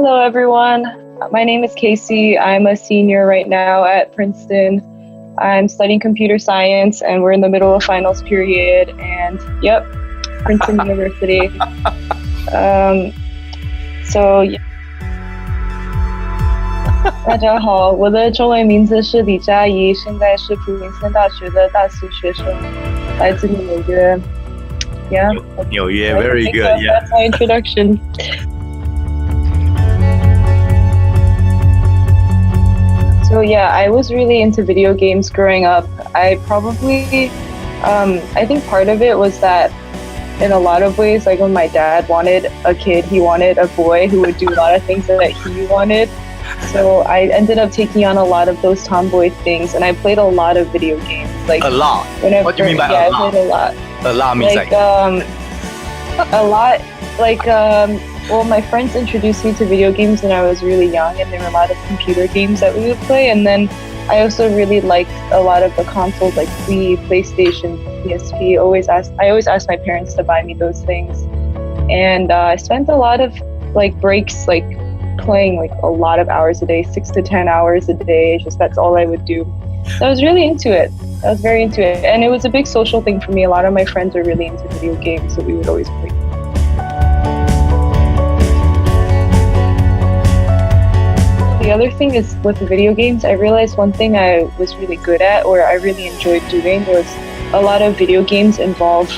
Hello, everyone. My name is Casey. I'm a senior right now at Princeton. I'm studying computer science, and we're in the middle of finals period. And yep, Princeton University. Yeah. 大家好，我的中文名字是李佳怡，现在是普林斯顿大学的大四学生，来自纽约。Yeah. 纽约 very good. Yeah. That's my introduction. So yeah, I was really into video games growing up. I think part of it was that in a lot of ways, like when my dad wanted a kid, he wanted a boy who would do a lot of things that he wanted. So I ended up taking on a lot of those tomboy things, and I played a lot of video games. Like a lot. What do you mean by a lot? I played a lot. A lot means like a lot. Like well, my friends introduced me to video games when I was really young, and there were a lot of computer games that we would play. And then I also really liked a lot of the consoles, like Wii, PlayStation, PSP. I always asked my parents to buy me those things. And I spent a lot of breaks playing a lot of hours a day, 6 to 10 hours a day. That's all I would do. So I was really into it. I was very into it. And it was a big social thing for me. A lot of my friends are really into video games, so we would always play. The other thing is with video games, I realized one thing I was really good at, or I really enjoyed doing, was a lot of video games involve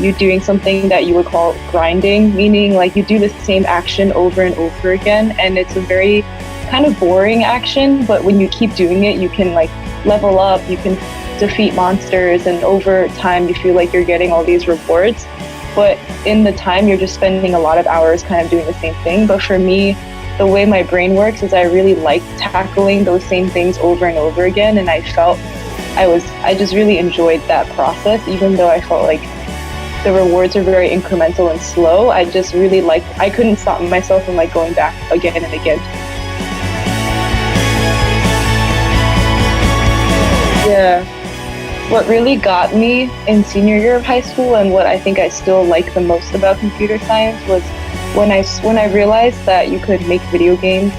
you doing something that you would call grinding, meaning you do the same action over and over again, and it's a very kind of boring action, but when you keep doing it, you can level up, you can defeat monsters, and over time you feel like you're getting all these rewards. But in the time, you're just spending a lot of hours kind of doing the same thing. But for me, the way my brain works is I really like tackling those same things over and over again, and I just really enjoyed that process, even though I felt like the rewards are very incremental and slow. I just really I couldn't stop myself from going back again and again. Yeah. What really got me in senior year of high school, and what I think I still like the most about computer science, was when I realized that you could make video games.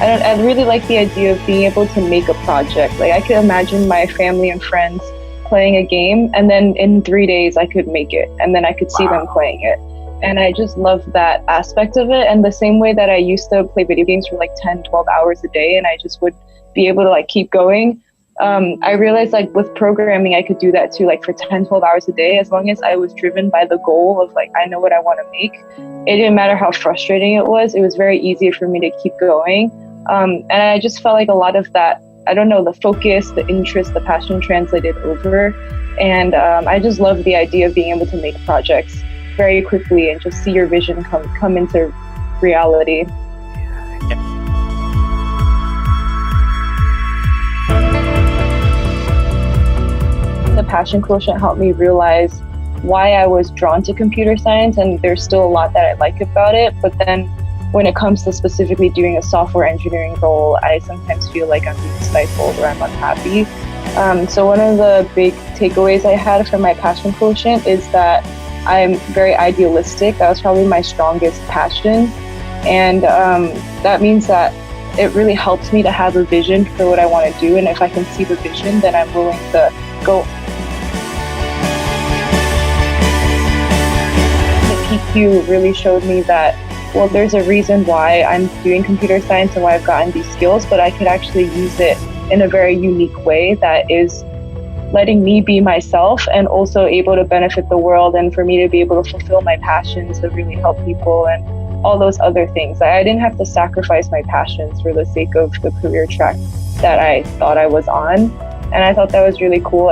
I really like the idea of being able to make a project. I could imagine my family and friends playing a game, and then in 3 days I could make it, and then I could see them playing it. And I just love that aspect of it. And the same way that I used to play video games for 10, 12 hours a day, and I just would be able to keep going. I realized with programming, I could do that too, for 10, 12 hours a day, as long as I was driven by the goal of I know what I want to make. It didn't matter how frustrating it was very easy for me to keep going. And I just felt a lot of that, I don't know, the focus, the interest, the passion translated over. And I just love the idea of being able to make projects very quickly and just see your vision come into reality. The passion quotient helped me realize why I was drawn to computer science, and there's still a lot that I like about it. But then when it comes to specifically doing a software engineering role, I sometimes feel like I'm being stifled or I'm unhappy. So one of the big takeaways I had from my passion quotient is that I'm very idealistic. That was probably my strongest passion. And that means that it really helps me to have a vision for what I want to do. And if I can see the vision, then I'm willing to go. The PQ really showed me that, well, there's a reason why I'm doing computer science and why I've gotten these skills, but I could actually use it in a very unique way that is letting me be myself and also able to benefit the world, and for me to be able to fulfill my passions to really help people and all those other things. I didn't have to sacrifice my passions for the sake of the career track that I thought I was on. And I thought that was really cool.